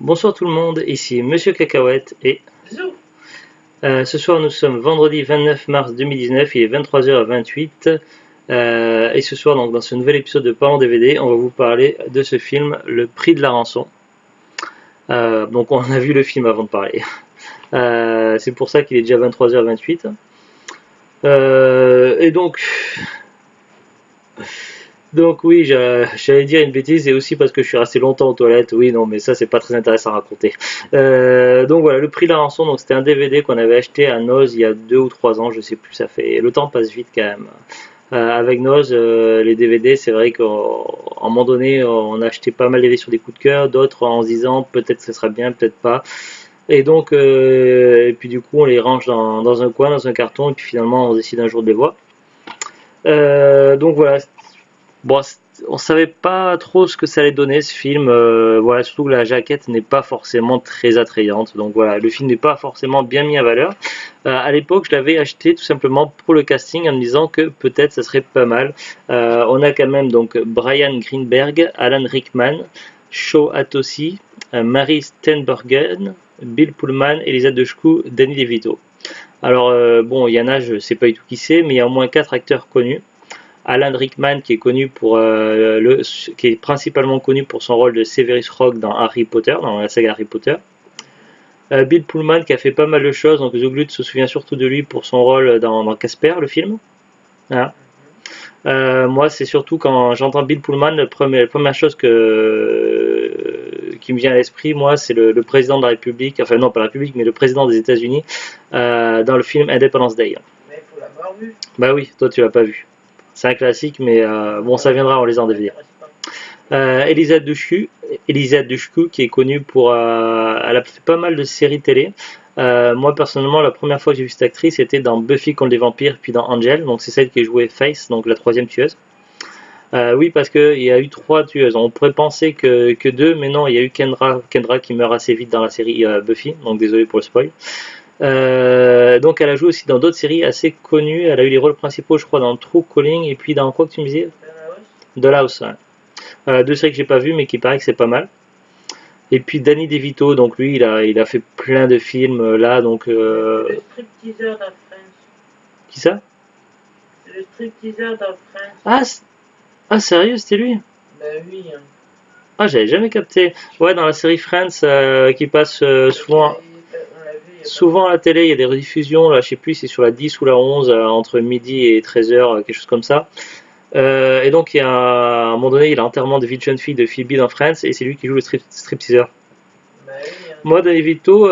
Bonsoir tout le monde, ici Monsieur Cacahuète et Zou. ce soir nous sommes vendredi 29 mars 2019, il est 23h28 et ce soir donc dans ce nouvel épisode de Parents DVD on va vous parler de ce film Le Prix de la Rançon. Donc on a vu le film avant de parler, c'est pour ça qu'il est déjà 23h28 et donc oui, j'allais dire une bêtise et aussi parce que je suis resté longtemps aux toilettes. Oui, non, mais ça c'est pas très intéressant à raconter. Donc voilà, le prix de la rançon. Donc c'était un DVD qu'on avait acheté à Noz il y a 2 ou 3 ans, je sais plus. Ça fait le temps passe vite quand même. Avec Noz, les DVD, c'est vrai qu'à un moment donné, on a acheté pas mal de DVD sur des coups de cœur, d'autres en se disant peut-être que ce sera bien, peut-être pas. Et donc, et puis du coup, on les range dans un coin, dans un carton, et puis finalement, on décide un jour de les voir. Donc voilà. Bon, on savait pas trop ce que ça allait donner ce film. Voilà, surtout que la jaquette n'est pas forcément très attrayante. Donc voilà, le film n'est pas forcément bien mis en valeur. À l'époque, je l'avais acheté tout simplement pour le casting en me disant que peut-être ça serait pas mal. On a quand même donc Brian Greenberg, Alan Rickman, Sho Atoshi, Mary Steenburgen, Bill Pullman, Elisa Dushku, Danny DeVito. Alors bon, il y en a, je sais pas du tout qui c'est, mais il y a au moins 4 acteurs connus. Alan Rickman qui est principalement connu pour son rôle de Severus Rogue dans Harry Potter, dans la saga Harry Potter. Bill Pullman qui a fait pas mal de choses, donc Zuglut se souvient surtout de lui pour son rôle dans Casper, le film. Hein. Moi, c'est surtout quand j'entends Bill Pullman, la première chose qui me vient à l'esprit, moi, c'est le président de la République, enfin non pas la République, mais le président des États-Unis dans le film Independence Day. Mais il faut l'avoir vu. Bah oui, toi tu l'as pas vu. C'est un classique, mais bon, ça viendra en les en DVD. Elisa Dushku, qui est connue pour... elle a fait pas mal de séries télé. Moi, personnellement, la première fois que j'ai vu cette actrice, c'était dans Buffy contre les vampires, puis dans Angel. Donc, c'est celle qui jouait Faith, donc la troisième tueuse. Oui, parce qu'il y a eu 3 tueuses. On pourrait penser que 2, mais non, il y a eu Kendra qui meurt assez vite dans la série Buffy. Donc, désolé pour le spoil. Donc elle a joué aussi dans d'autres séries assez connues. Elle a eu les rôles principaux, je crois, dans True Calling et puis dans quoi que tu me disais, Dollhouse. Ouais. 2 séries que j'ai pas vues mais qui paraît que c'est pas mal. Et puis Danny DeVito, donc lui il a fait plein de films là, donc. Le stripteaseur dans Friends. Qui ça? Le stripteaseur dans Friends. Ah sérieux, c'était lui? Ben oui. Hein. Ah, j'avais jamais capté. Ouais, dans la série Friends qui passe souvent. Souvent à la télé, il y a des rediffusions, là, je sais plus si c'est sur la 10 ou la 11, entre midi et 13h, quelque chose comme ça. Et donc, à un moment donné, il y a l'enterrement de vie de jeune fille de Phoebe dans Friends, et c'est lui qui joue le stripteaseur. Bah oui, hein. Moi, Danny DeVito,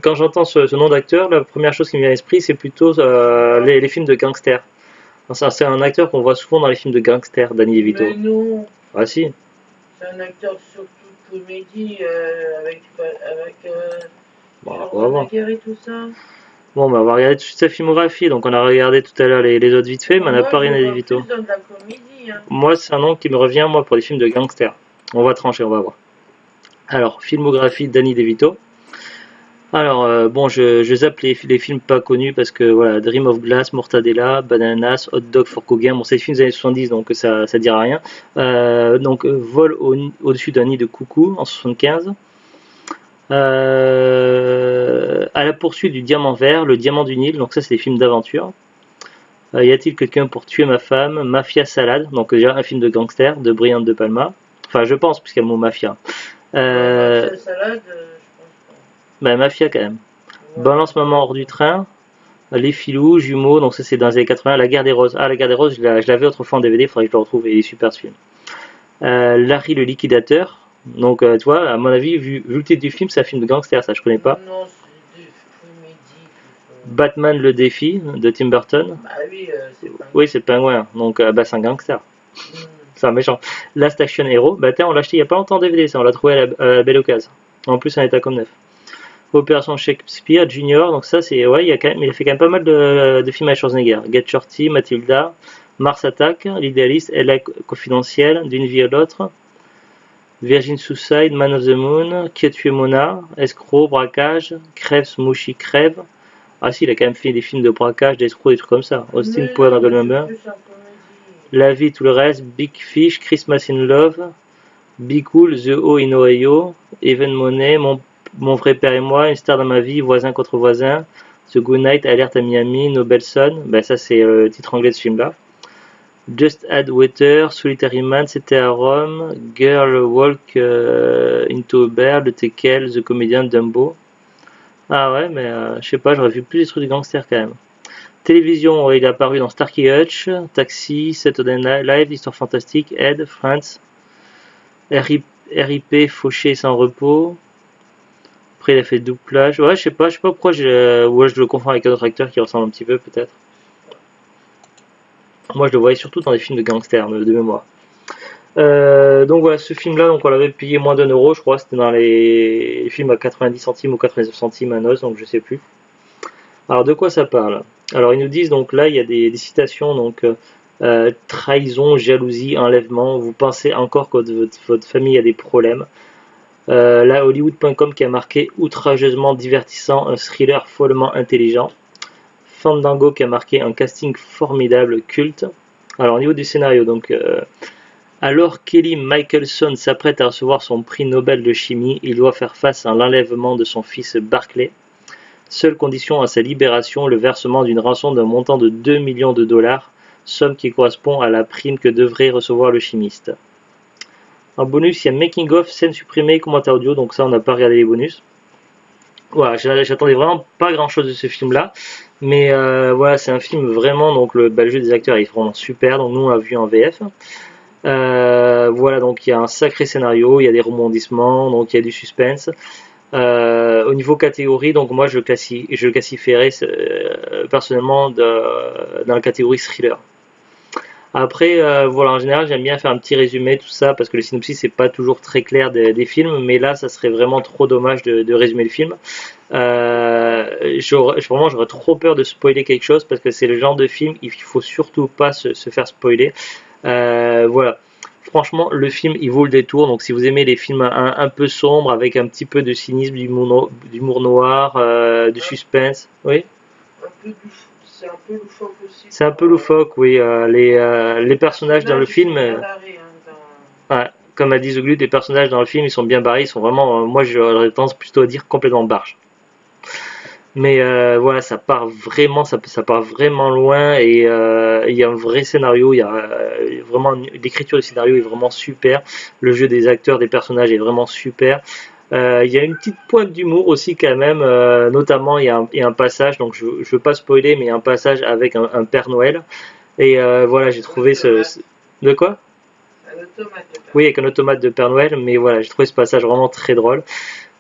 quand j'entends ce nom d'acteur, la première chose qui me vient à l'esprit, c'est plutôt les films de gangsters. C'est un acteur qu'on voit souvent dans les films de gangsters, Danny DeVito. Mais non. Ah si. C'est un acteur surtout de comédie avec Bon, on va voir. et tout ça. Bon, bah, on va regarder toute sa filmographie. Donc, on a regardé tout à l'heure les autres vite fait, mais on n'a pas rien à DeVito. Plus dans de la comédie, hein. Moi, c'est un nom qui me revient, moi, pour les films de gangsters. On va trancher, on va voir. Alors, filmographie Danny DeVito. Alors, bon, je zappe les films pas connus parce que, voilà, Dream of Glass, Mortadella, Bananas, Hot Dog for Kogan. Bon, c'est des films des années 70, donc ça dira rien. Donc, Vol au-dessus d'un nid de coucou en 75. À la poursuite du diamant vert, le diamant du Nil, donc ça c'est des films d'aventure. Y a-t-il quelqu'un pour tuer ma femme? Mafia Salade, donc déjà un film de gangster de Brian De Palma. Enfin je pense puisqu'il y a le mot mafia. Mafia Salade, je pense pas. Bah mafia quand même. Ouais. Balance maman hors du train. Les filous, jumeaux, donc ça c'est dans les années 80. La guerre des roses. Ah la guerre des roses, je l'avais autrefois en DVD, il faudrait que je le retrouve, il est super ce film. Larry le liquidateur. Donc, tu vois, à mon avis, vu le titre du film, c'est un film de gangster, ça je connais pas. Non, c'est des comédies. Batman le défi de Tim Burton. Bah oui, c'est pas. Oui, c'est le pingouin, donc bah, c'est un gangster. C'est un méchant. Last Action Hero, bah tiens, on l'a acheté il y a pas longtemps en DVD, ça, on l'a trouvé à la belle occasion. En plus, en état comme neuf. Opération Shakespeare Junior, donc ça, c'est. Ouais, il a fait quand même pas mal de films avec Schwarzenegger. Get Shorty, Matilda, Mars Attack, L'Idéaliste, Ella Confidentielle, D'une vie à l'autre. Virgin Suicide, Man of the Moon, Qui a tué Mona, Escroc, Braquage, Crève, Smoochie, Crève. Ah si, il a quand même fait des films de braquage, d'escroc, des trucs comme ça. Austin Power dans Goldmember. La vie, tout le reste, Big Fish, Christmas in Love, Be Cool, The O in Ohio, Even Money, mon vrai père et moi, Une star dans ma vie, Voisin contre voisin, The Good Night, Alerte à Miami, Nobelson, ben ça c'est le titre anglais de ce film-là. Just Add Water, Solitary Man, C'était à Rome, Girl Walk into a Bear, Le Tequel, The Comedian, Dumbo. Ah ouais, mais je sais pas, j'aurais vu plus des trucs de gangsters quand même. Télévision, il est apparu dans Starkey Hutch, Taxi, Saturday Night Live, Histoire fantastique, Ed, Friends, RIP, Fauché sans repos. Après, il a fait doublage. Ouais, je sais pas pourquoi ouais, je le confonds avec un autre acteur qui ressemble un petit peu, peut-être. Moi, je le voyais surtout dans des films de gangsters, de mémoire. Donc voilà, ce film-là, donc on l'avait payé moins d'1 euro, je crois. C'était dans les films à 90 centimes ou 89 centimes à noce, donc je sais plus. Alors, de quoi ça parle? Alors, ils nous disent, donc là, il y a des citations, donc trahison, jalousie, enlèvement. Vous pensez encore que votre famille a des problèmes. Là, Hollywood.com qui a marqué outrageusement divertissant, un thriller follement intelligent. Fandango qui a marqué un casting formidable, culte. Alors, au niveau du scénario, donc. Alors Kelly Michelson s'apprête à recevoir son prix Nobel de chimie, il doit faire face à l'enlèvement de son fils Barclay. Seule condition à sa libération, le versement d'une rançon d'un montant de 2 millions de dollars, somme qui correspond à la prime que devrait recevoir le chimiste. En bonus, il y a Making of, scène supprimée, commentaire audio, donc ça on n'a pas regardé les bonus. Voilà, j'attendais vraiment pas grand chose de ce film-là, mais voilà, c'est un film vraiment, donc le jeu des acteurs est vraiment super, donc nous on l'a vu en VF. Voilà, donc il y a un sacré scénario, il y a des rebondissements, donc il y a du suspense. Au niveau catégorie, donc moi je le classifierais personnellement dans la catégorie thriller. Après, voilà, en général, j'aime bien faire un petit résumé, tout ça, parce que le synopsis, c'est pas toujours très clair des films, mais là, ça serait vraiment trop dommage de résumer le film. Vraiment, j'aurais trop peur de spoiler quelque chose, parce que c'est le genre de film, il faut surtout pas se faire spoiler. Voilà. Franchement, le film, il vaut le détour. Donc, si vous aimez les films un peu sombres, avec un petit peu de cynisme, d'humour noir, de suspense, oui. C'est un peu loufoque aussi. C'est un peu loufoque, oui. Les personnages dans le film, ouais, comme a dit The Glut, les personnages dans le film, ils sont bien barrés. Ils sont vraiment, moi, j'aurais tendance plutôt à dire complètement barges. Mais voilà, ça part vraiment loin et il y a un vrai scénario, il y a vraiment l'écriture du scénario est vraiment super, le jeu des acteurs, des personnages est vraiment super. Il y a une petite pointe d'humour aussi quand même, notamment il y a un passage, donc je veux pas spoiler, mais il y a un passage avec un Père Noël et voilà, j'ai trouvé de quoi? Un automate. Oui, avec un automate de Père Noël, mais voilà, j'ai trouvé ce passage vraiment très drôle.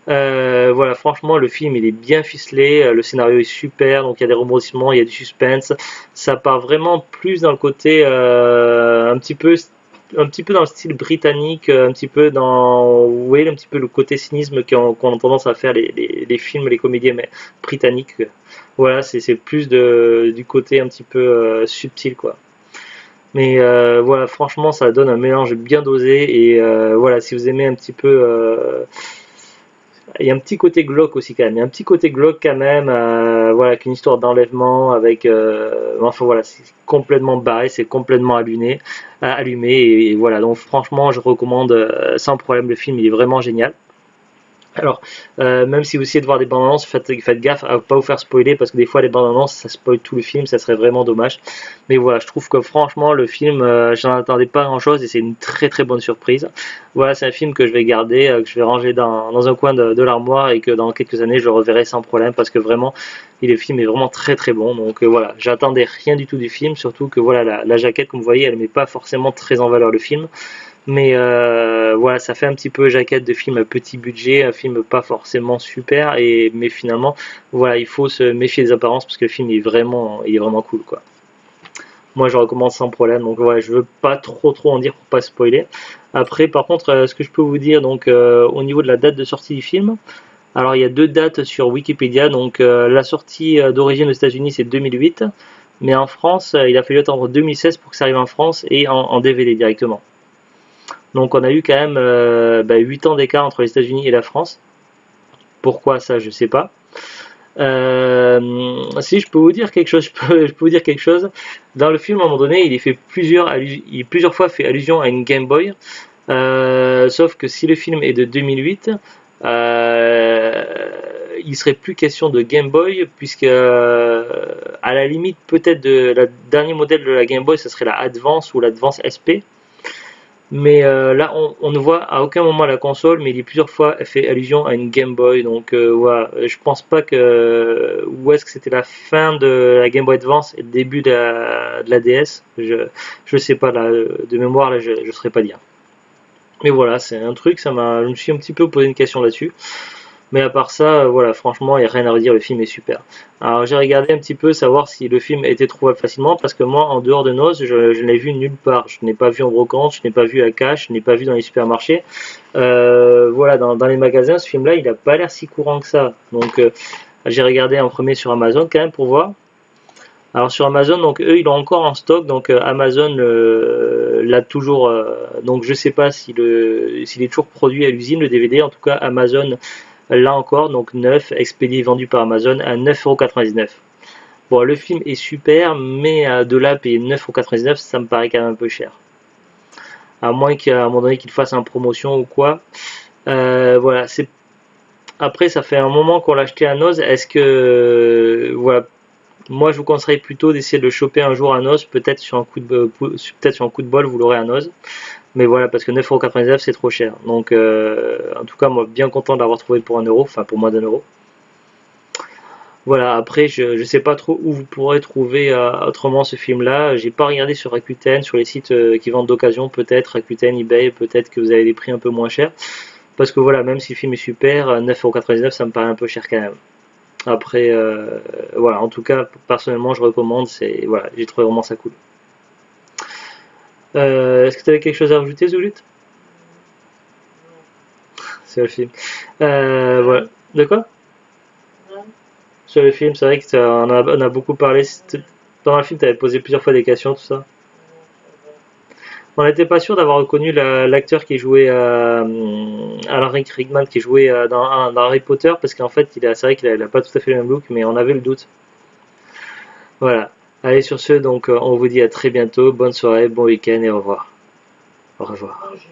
Voilà, franchement, le film il est bien ficelé, le scénario est super, donc il y a des rebondissements, il y a du suspense. Ça part vraiment plus dans le côté un petit peu dans le style britannique, un petit peu dans, oui, un petit peu le côté cynisme qu'on a tendance à faire les films, les comédies britanniques. Voilà, c'est plus du côté un petit peu subtil, quoi. Mais voilà, franchement, ça donne un mélange bien dosé et voilà, si vous aimez un petit peu il y a un petit côté glauque aussi quand même. Il y a un petit côté glauque quand même, voilà, avec une histoire d'enlèvement, avec, enfin voilà, c'est complètement barré, c'est complètement allumé et voilà. Donc franchement, je recommande sans problème le film. Il est vraiment génial. Alors, même si vous essayez de voir des bandes annonces, faites gaffe à ne pas vous faire spoiler parce que des fois les bandes annonces ça spoil tout le film, ça serait vraiment dommage. Mais voilà, je trouve que franchement le film, j'en attendais pas grand chose et c'est une très très bonne surprise. Voilà, c'est un film que je vais garder, que je vais ranger dans un coin de l'armoire et que dans quelques années je le reverrai sans problème parce que vraiment le film est vraiment très très bon. Donc voilà, j'attendais rien du tout du film, surtout que voilà la jaquette comme vous voyez elle met pas forcément très en valeur le film. Mais voilà, ça fait un petit peu jaquette de film à petit budget, un film pas forcément super, mais finalement, voilà, il faut se méfier des apparences parce que le film il est vraiment cool, quoi. Moi, je recommande sans problème. Donc voilà, je veux pas trop en dire pour pas spoiler. Après, par contre, ce que je peux vous dire, donc au niveau de la date de sortie du film, alors il y a deux dates sur Wikipédia. Donc la sortie d'origine aux États-Unis c'est 2008, mais en France, il a fallu attendre 2016 pour que ça arrive en France et en DVD directement. Donc on a eu quand même 8 ans d'écart entre les États-Unis et la France. Pourquoi ça, je sais pas. Si je peux vous dire quelque chose, je peux vous dire quelque chose. Dans le film, à un moment donné, il est plusieurs fois fait allusion à une Game Boy. Sauf que si le film est de 2008, il serait plus question de Game Boy, puisque à la limite peut-être de la dernier modèle de la Game Boy, ce serait la Advance ou l'Advance SP. Mais là, on ne voit à aucun moment la console, mais il est plusieurs fois fait allusion à une Game Boy. Donc voilà, je pense pas que où est-ce que c'était la fin de la Game Boy Advance et le début de la DS. Je sais pas là, de mémoire là, je saurais pas dire. Mais voilà, c'est un truc, je me suis un petit peu posé une question là-dessus. Mais à part ça, voilà, franchement, il n'y a rien à redire, le film est super. Alors j'ai regardé un petit peu savoir si le film était trouvable facilement, parce que moi, en dehors de Noz, je ne l'ai vu nulle part. Je n'ai pas vu en brocante, je n'ai pas vu à Cash, je n'ai pas vu dans les supermarchés. Voilà, dans les magasins, ce film-là, il n'a pas l'air si courant que ça. Donc j'ai regardé en premier sur Amazon quand même pour voir. Alors sur Amazon, donc eux ils l'ont encore en stock, donc Amazon l'a toujours, donc je sais pas s'il est toujours produit à l'usine le DVD, en tout cas Amazon l'a encore, donc neuf, expédié vendu par Amazon à 9,99 €. Bon, le film est super, mais de là payer 9,99 €, ça me paraît quand même un peu cher. À moins qu'à un moment donné qu'il fasse en promotion ou quoi. Voilà, c'est après ça fait un moment qu'on l'a acheté à Noz. Est-ce que voilà, moi, je vous conseillerais plutôt d'essayer de le choper un jour à Noz, peut-être sur un coup peut-être sur un coup de bol, vous l'aurez à Noz. Mais voilà, parce que 9,99 € c'est trop cher. Donc, en tout cas, moi, bien content de l'avoir trouvé pour 1 €, enfin pour moins d'1 €. Voilà, après, je ne sais pas trop où vous pourrez trouver autrement ce film-là. J'ai pas regardé sur Rakuten, sur les sites qui vendent d'occasion, peut-être Rakuten, eBay, peut-être que vous avez des prix un peu moins chers. Parce que voilà, même si le film est super, 9,99 € ça me paraît un peu cher quand même. Après, voilà, en tout cas, personnellement, je recommande. C'est voilà, j'ai trouvé vraiment ça cool. Est-ce que tu avais quelque chose à rajouter, Zulut? C'est le film. Voilà. Non, De quoi? non, Sur le film, c'est vrai que on a beaucoup parlé. Pendant le film, tu avais posé plusieurs fois des questions, tout ça. non, ça va. On n'était pas sûr d'avoir reconnu l'acteur qui jouait Alan Rickman, qui jouait dans Harry Potter, parce qu'en fait, c'est vrai qu'il a pas tout à fait le même look, mais on avait le doute. Voilà. Allez, sur ce, donc, on vous dit à très bientôt. Bonne soirée, bon week-end et au revoir. Au revoir. Moi, j'ai